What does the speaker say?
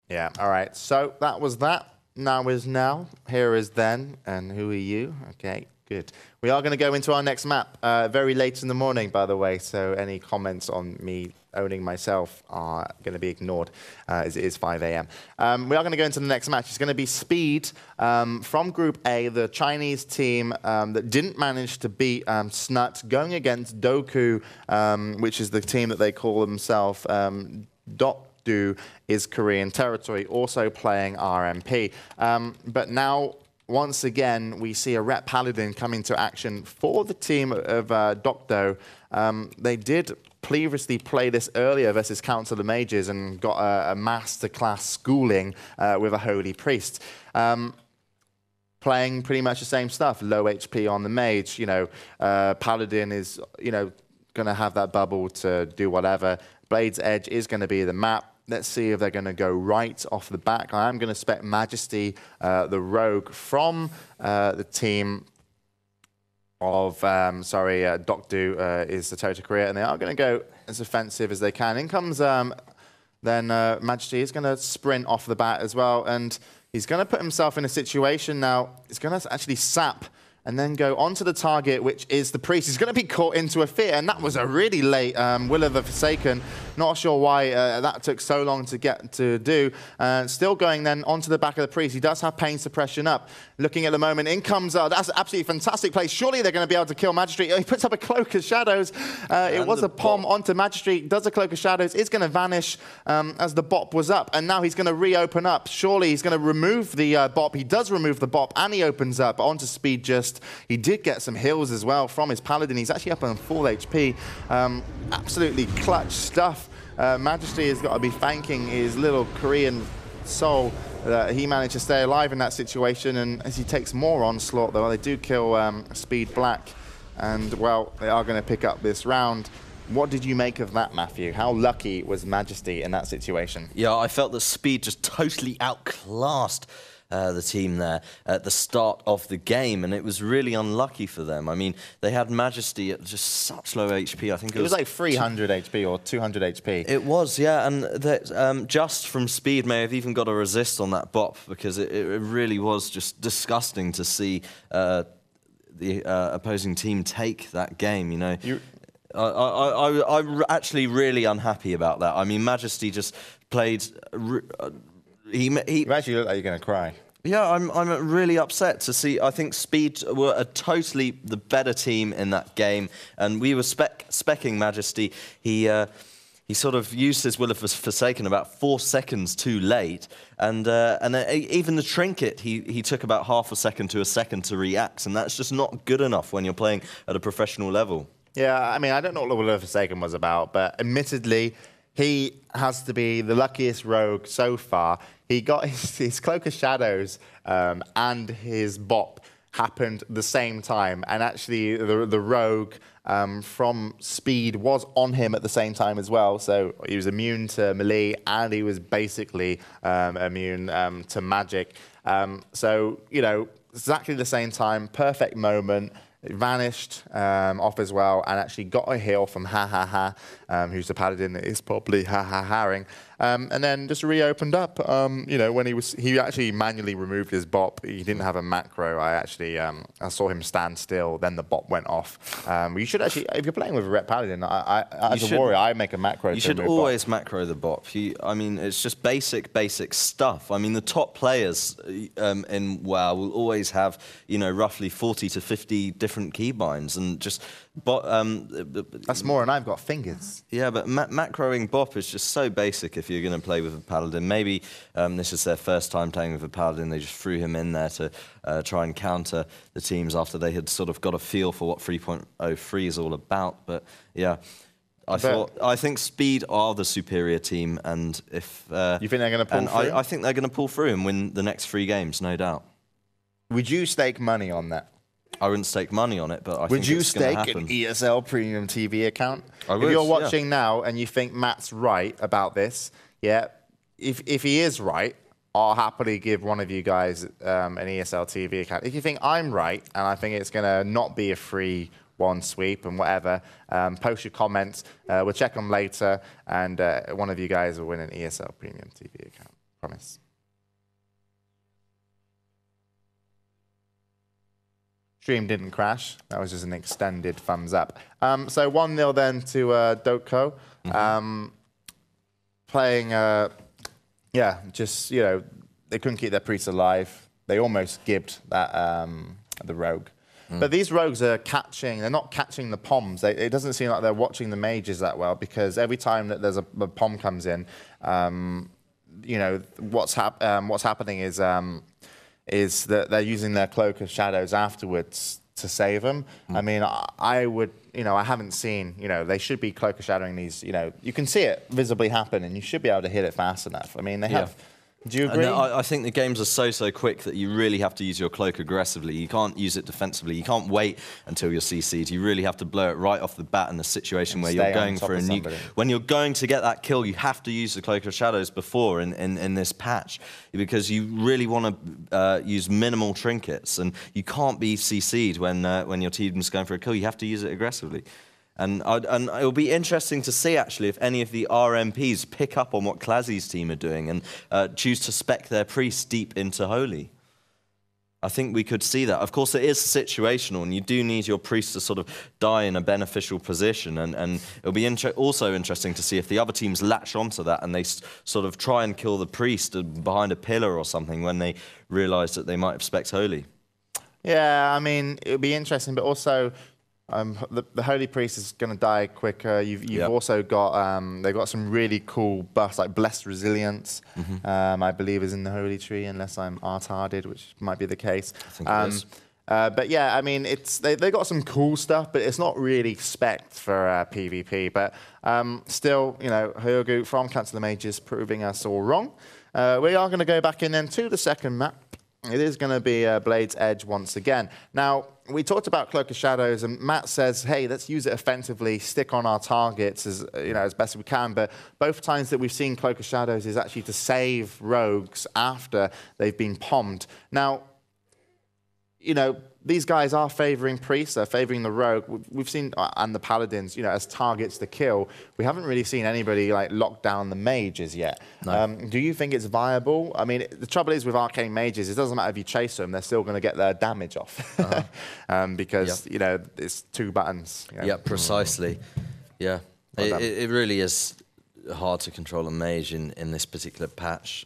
Yeah, all right. So that was that. Now is now. Here is then. And who are you? Okay, good. We are going to go into our next map very late in the morning, by the way. So any comments on me owning myself are going to be ignored as it is 5 a.m. We are going to go into the next match. It's going to be Speed from Group A, the Chinese team that didn't manage to beat Snut, going against DOKDO, which is the team that they call themselves. DOKDO is Korean territory, also playing RMP. But now, once again, we see a Ret Paladin come into action for the team of DOKDO. They did previously play this earlier versus Council of Mages and got a masterclass schooling with a Holy Priest. Playing pretty much the same stuff, low HP on the mage. Paladin is, going to have that bubble to do whatever. Blade's Edge is going to be the map. Let's see if they're going to go right off the back. I am going to spec Majesty, the rogue, from the team of, DOKDO is the territory Korea, and they are going to go as offensive as they can. In comes then Majesty is going to sprint off the bat as well, and he's going to put himself in a situation now. He's going to actually sap and then go onto the target, which is the priest. He's going to be caught into a fear, and that was a really late Will of the Forsaken. Not sure why that took so long to get to do. Still going then onto the back of the priest. He does have pain suppression up. Looking at the moment, in comes, that's an absolutely fantastic play. Surely they're going to be able to kill Magistrate. He puts up a Cloak of Shadows. It was a palm onto Magistrate. Does a Cloak of Shadows. Is going to vanish as the bop was up, and now he's going to reopen up. Surely he's going to remove the bop. He does remove the bop, and he opens up onto Speed just. He did get some heals as well from his Paladin. He's actually up on full HP. Absolutely clutch stuff. Majesty has got to be thanking his little Korean soul that he managed to stay alive in that situation. And as he takes more onslaught, though, they do kill Speed Black. And, well, they are going to pick up this round. What did you make of that, Matthew? How lucky was Majesty in that situation? Yeah, I felt that Speed just totally outclassed the team there at the start of the game, and it was really unlucky for them. I mean, they had Majesty at just such low HP. I think it was like 300 HP or 200 HP. It was, yeah, and that Just from Speed may have even got a resist on that bop, because it really was just disgusting to see the opposing team take that game. I'm actually really unhappy about that. I mean, Majesty just played. You actually look like you're going to cry. Yeah, I'm really upset to see. I think Speed were totally the better team in that game, and we were specking Majesty. He sort of used his Will of Forsaken about 4 seconds too late, and even the trinket he took about half a second to a second to react, and that's just not good enough when you're playing at a professional level. Yeah, I mean, I don't know what the Will of Forsaken was about, but admittedly, he has to be the luckiest rogue so far. He got his Cloak of Shadows and his bop happened the same time. And actually, the rogue from Speed was on him at the same time as well. So he was immune to melee, and he was basically immune to magic. So, exactly the same time, perfect moment. It vanished off as well, and actually got a heal from who's the Paladin that is probably ha-ha-haring. And then just reopened up. When he actually manually removed his bop. He didn't have a macro. I saw him stand still. Then the bop went off. You should actually, if you're playing with a Ret Paladin, as a warrior, I make a macro. You should always macro the bop. I mean, it's just basic stuff. I mean, the top players in WoW will always have, roughly 40 to 50 different keybinds, and just. That's more, and I've got fingers. Yeah, but macroing bop is just so basic if you're going to play with a Paladin. Maybe this is their first time playing with a Paladin. They just threw him in there to try and counter the teams after they had sort of got a feel for what 3.03 is all about. But yeah, I think Speed are the superior team, and if you think they're going to pull through? I think they're going to pull through and win the next 3 games, no doubt. Would you stake money on that? I wouldn't stake mony on it, but I think it's going to happen. Would you stake an ESL Premium TV account? I would, if you're watching now and you think Matt's right about this, yeah, if he is right, I'll happily give one of you guys an ESL TV account. If you think I'm right and I think it's going to not be a free one sweep and whatever, post your comments. We'll check them later, and one of you guys will win an ESL Premium TV account. Promise. Stream didn't crash. That was just an extended thumbs up. So 1-0 then to DOKDO. Playing, just, they couldn't keep their priest alive. They almost gibbed that the rogue. But these rogues are they're not catching the poms. It doesn't seem like they're watching the mages that well, because every time that there's a pom comes in, what's happening is that they're using their cloak of shadows afterwards to save them. I mean, I haven't seen, they should be cloak of shadowing these, you can see it visibly happen, and you should be able to hit it fast enough. I mean, they have. Do you agree? And I think the games are so quick that you really have to use your cloak aggressively. You can't use it defensively. You can't wait until you're CC'd. You really have to blow it right off the bat in a situation where you're going for a nuke. When you're going to get that kill, you have to use the Cloak of Shadows before in this patch, because you really want to use minimal trinkets, and you can't be CC'd when your team's going for a kill. You have to use it aggressively. And it'll be interesting to see, actually, if any of the RMPs pick up on what Clazy's team are doing and choose to spec their priests deep into Holy. I think we could see that. Of course, it is situational, and you do need your priests to sort of die in a beneficial position. And it'll be also interesting to see if the other teams latch onto that and they sort of try and kill the priest behind a pillar or something when they realise that they might have spec'd Holy. Yeah, I mean, it'll be interesting, but also... the Holy Priest is going to die quicker. You've also got they've got some really cool buffs like Blessed Resilience. I believe is in the Holy Tree, unless I'm retarded, which might be the case. I think it is. But yeah, I mean, they got some cool stuff, but it's not really spec'd for PvP. But still, Hyogu from Council of the Mages proving us all wrong. We are going to go back in then to the second map. It is going to be Blade's Edge once again. Now, we talked about Cloak of Shadows, and Matt says, hey, let's use it offensively, stick on our targets as best as we can. But both times that we've seen Cloak of Shadows is actually to save rogues after they've been pommed. Now, these guys are favouring priests, they're favouring the rogue. We've seen, and the paladins, as targets to kill. We haven't really seen anybody lock down the mages yet. No. Do you think it's viable? I mean, the trouble is with arcane mages, it doesn't matter if you chase them, they're still going to get their damage off. Because, it's 2 buttons. Yeah, precisely. Yeah, it really is hard to control a mage in this particular patch.